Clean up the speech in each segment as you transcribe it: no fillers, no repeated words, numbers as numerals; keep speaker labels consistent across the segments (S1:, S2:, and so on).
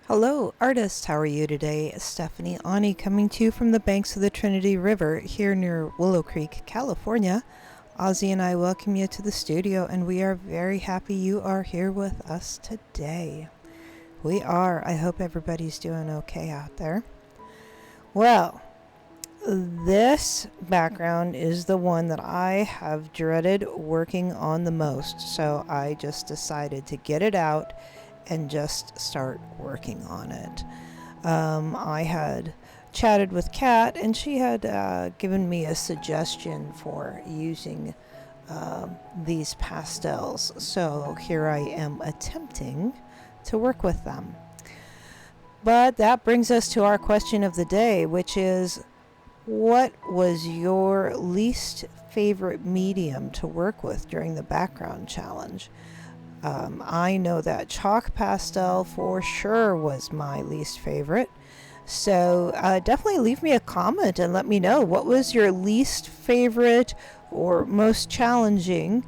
S1: Hello, artists. How are you today? Stephanie Aune coming to you from the banks of the Trinity River here near Willow Creek, California. Ozzy and I welcome you to the studio, and we are very happy you are here with us today. We are. I hope everybody's doing okay out there. Well, this background is the one that I have dreaded working on the most, so I just decided to get it out and just start working on it. I had chatted with Kat, and she had given me a suggestion for using these pastels. So here I am attempting to work with them. But that brings us to our question of the day, which is, what was your least favorite medium to work with during the background challenge? I know that chalk pastel for sure was my least favorite. So definitely leave me a comment and let me know what was your least favorite or most challenging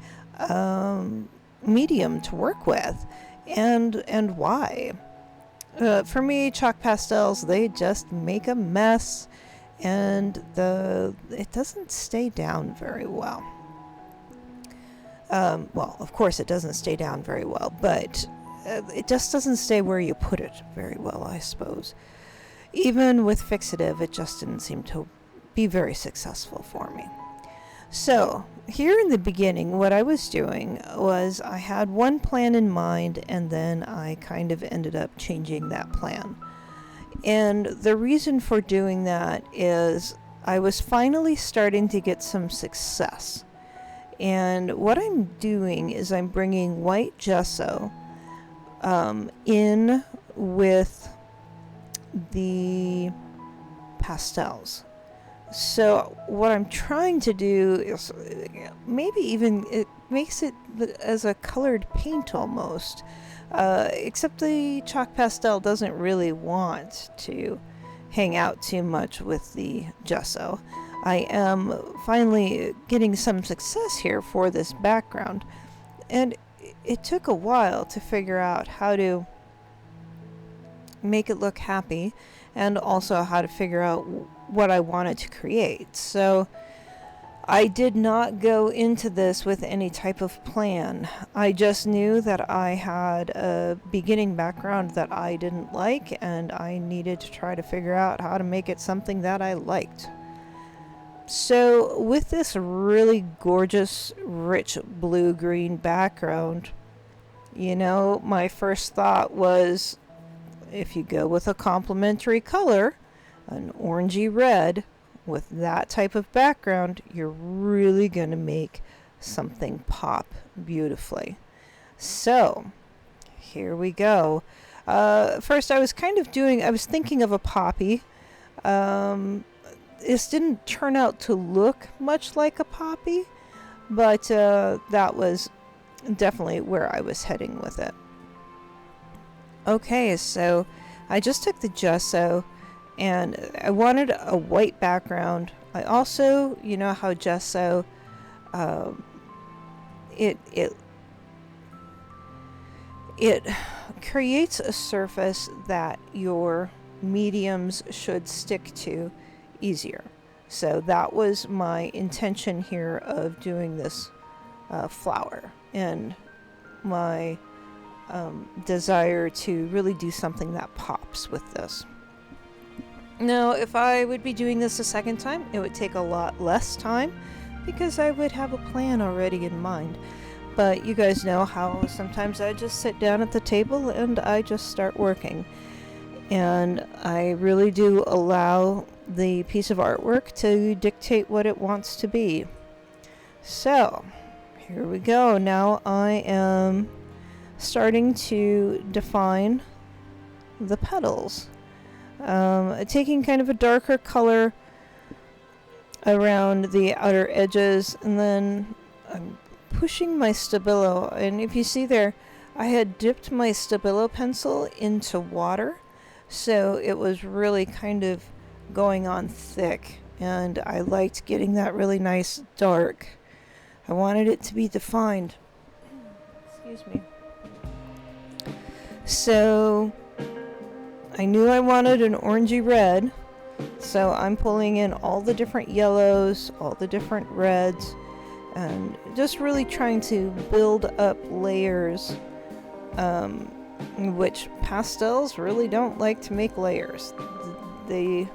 S1: medium to work with, and why. For me, chalk pastels, they just make a mess, and it doesn't stay down very well. Well, of course it doesn't stay down very well, but it just doesn't stay where you put it very well, I suppose. Even with fixative, it just didn't seem to be very successful for me. So, here in the beginning, what I was doing was I had one plan in mind, and then I kind of ended up changing that plan. And the reason for doing that is I was finally starting to get some success. And what I'm doing is I'm bringing white gesso in with the pastels. So what I'm trying to do is maybe even it makes it as a colored paint almost, except the chalk pastel doesn't really want to hang out too much with the gesso. I am finally getting some success here for this background, and it took a while to figure out how to make it look happy and also how to figure out what I wanted to create. So I did not go into this with any type of plan. I just knew that I had a beginning background that I didn't like, and I needed to try to figure out how to make it something that I liked. So with this really gorgeous, rich blue-green background, my first thought was, if you go with a complementary color, an orangey red, with that type of background, you're really going to make something pop beautifully. So here we go. First I was thinking of a poppy. This didn't turn out to look much like a poppy, but that was definitely where I was heading with it. Okay, so I just took the gesso, and I wanted a white background. I also, how gesso, it creates a surface that your mediums should stick to easier. So that was my intention here of doing this flower, and my desire to really do something that pops with this. Now, if I would be doing this a second time, it would take a lot less time because I would have a plan already in mind. But you guys know how sometimes I just sit down at the table and I just start working. And I really do allow the piece of artwork to dictate what it wants to be. So, here we go. Now I am starting to define the petals. Taking kind of a darker color around the outer edges, and then I'm pushing my Stabilo. And if you see there, I had dipped my Stabilo pencil into water, so it was really kind of going on thick, and I liked getting that really nice dark. I wanted it to be defined. Excuse me. So I knew I wanted an orangey red, so I'm pulling in all the different yellows, all the different reds, and just really trying to build up layers, which pastels really don't like to make layers. They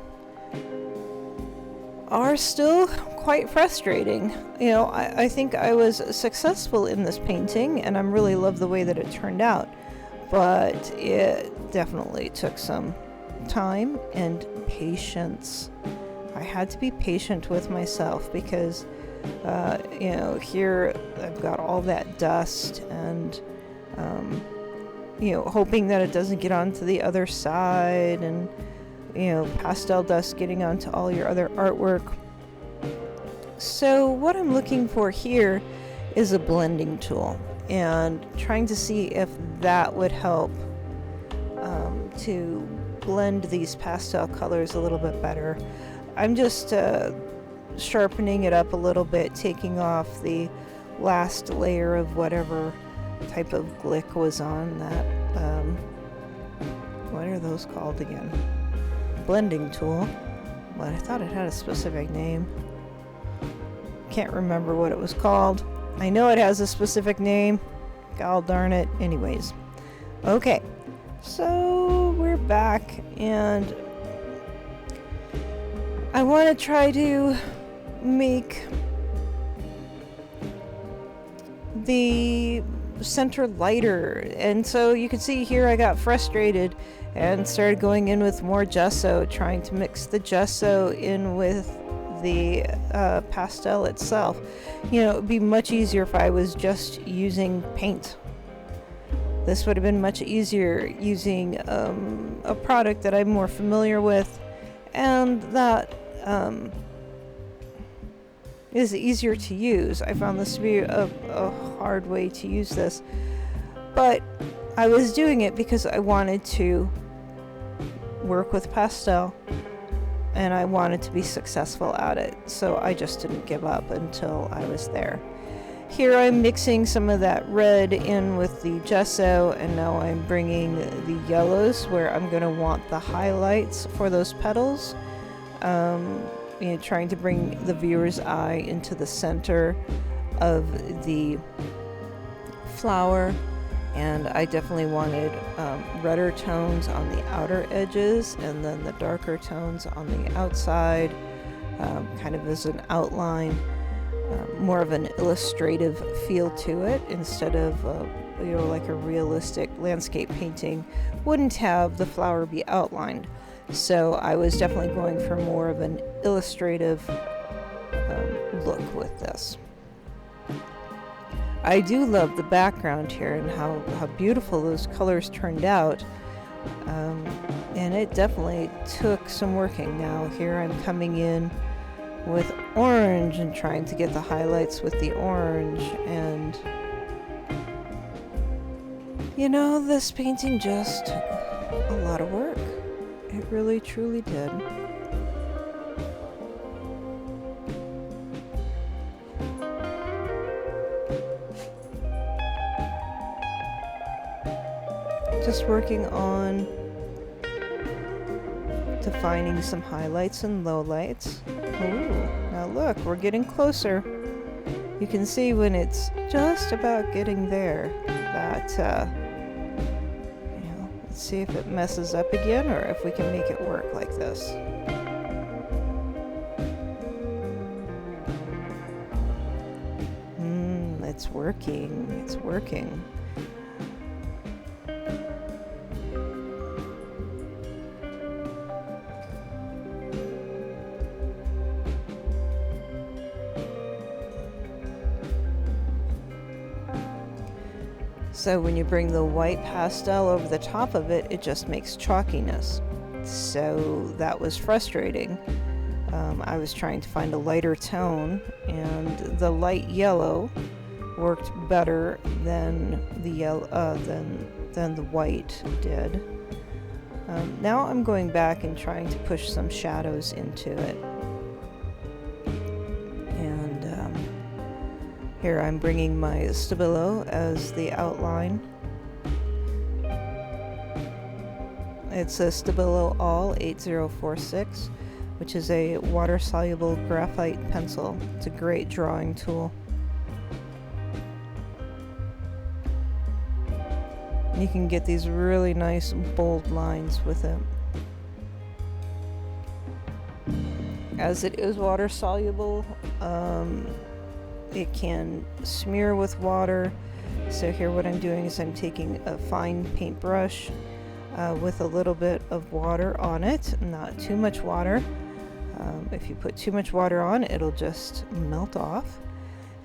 S1: are still quite frustrating. You know, I think I was successful in this painting, and I really love the way that it turned out, but it definitely took some time and patience. I had to be patient with myself because you know, here I've got all that dust, and you know, hoping that it doesn't get onto the other side, and you know, pastel dust getting onto all your other artwork. So what I'm looking for here is a blending tool, and trying to see if that would help to blend these pastel colors a little bit better. I'm just sharpening it up a little bit, taking off the last layer of whatever type of glick was on that. What are those called again? Blending tool. But I thought it had a specific name. Can't remember what it was called. I know it has a specific name. God darn it. Anyways. Okay. So we're back, and I want to try to make the center lighter. And so you can see here I got frustrated and started going in with more gesso, trying to mix the gesso in with the pastel itself. You know, it would be much easier if I was just using paint. This would have been much easier using a product that I'm more familiar with, and that is easier to use. I found this to be a hard way to use this, but I was doing it because I wanted to work with pastel, and I wanted to be successful at it, so I just didn't give up until I was there. Here I'm mixing some of that red in with the gesso, and now I'm bringing the yellows where I'm going to want the highlights for those petals. You know, trying to bring the viewer's eye into the center of the flower, and I definitely wanted redder tones on the outer edges, and then the darker tones on the outside, kind of as an outline. More of an illustrative feel to it, instead of you know, like a realistic landscape painting wouldn't have the flower be outlined. So I was definitely going for more of an illustrative look with this. I do love the background here and how beautiful those colors turned out, and it definitely took some working. Now here I'm coming in with orange and trying to get the highlights with the orange, and you know, this painting just took a lot of work. It really truly did. Just working on defining some highlights and lowlights. Ooh, now look, we're getting closer. You can see when it's just about getting there that, you know, let's see if it messes up again or if we can make it work like this. It's working. It's working. So when you bring the white pastel over the top of it, it just makes chalkiness. So that was frustrating. I was trying to find a lighter tone, and the light yellow worked better than the yellow than the white did. Now I'm going back and trying to push some shadows into it. Here I'm bringing my stabilo as the outline. It's a Stabilo All 8046, which is a water-soluble graphite pencil. It's a great drawing tool. You can get these really nice bold lines with it. As it is water soluble, it can smear with water. So here what I'm doing is I'm taking a fine paintbrush with a little bit of water on it, not too much water. If you put too much water on, it'll just melt off.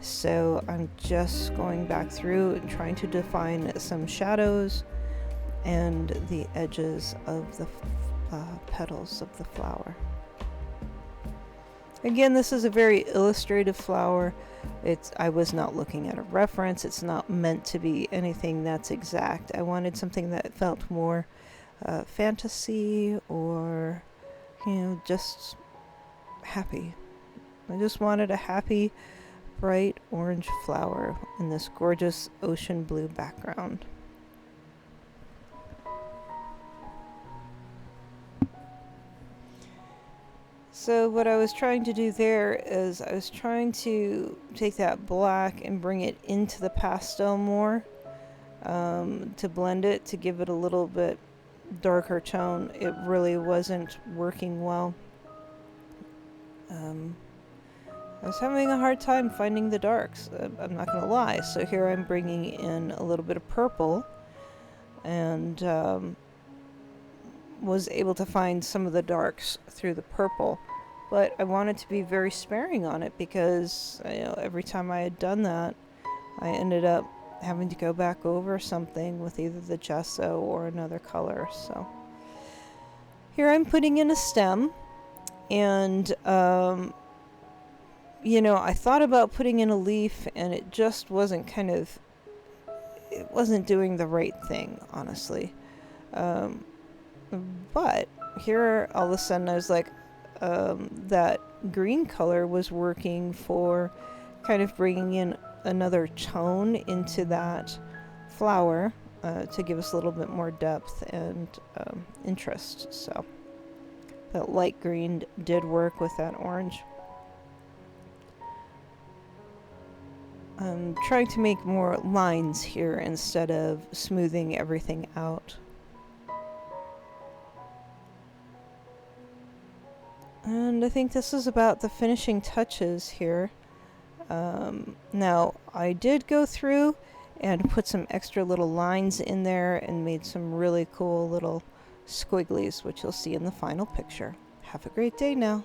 S1: So I'm just going back through and trying to define some shadows and the edges of the petals of the flower. Again, this is a very illustrative flower. I was not looking at a reference. It's not meant to be anything that's exact. I wanted something that felt more fantasy, or, you know, just happy. I just wanted a happy, bright orange flower in this gorgeous ocean blue background. So what I was trying to do there is I was trying to take that black and bring it into the pastel more, to blend it, to give it a little bit darker tone. It really wasn't working well. I was having a hard time finding the darks, I'm not going to lie. So here I'm bringing in a little bit of purple, and was able to find some of the darks through the purple. But I wanted to be very sparing on it because, you know, every time I had done that, I ended up having to go back over something with either the gesso or another color. So here I'm putting in a stem, and you know, I thought about putting in a leaf, and it just wasn't it wasn't doing the right thing, honestly. But here all of a sudden I was like, that green color was working for kind of bringing in another tone into that flower, to give us a little bit more depth and interest. So that light green did work with that orange. I'm trying to make more lines here instead of smoothing everything out. And I think this is about the finishing touches here. Now, I did go through and put some extra little lines in there and made some really cool little squigglies, which you'll see in the final picture. Have a great day now.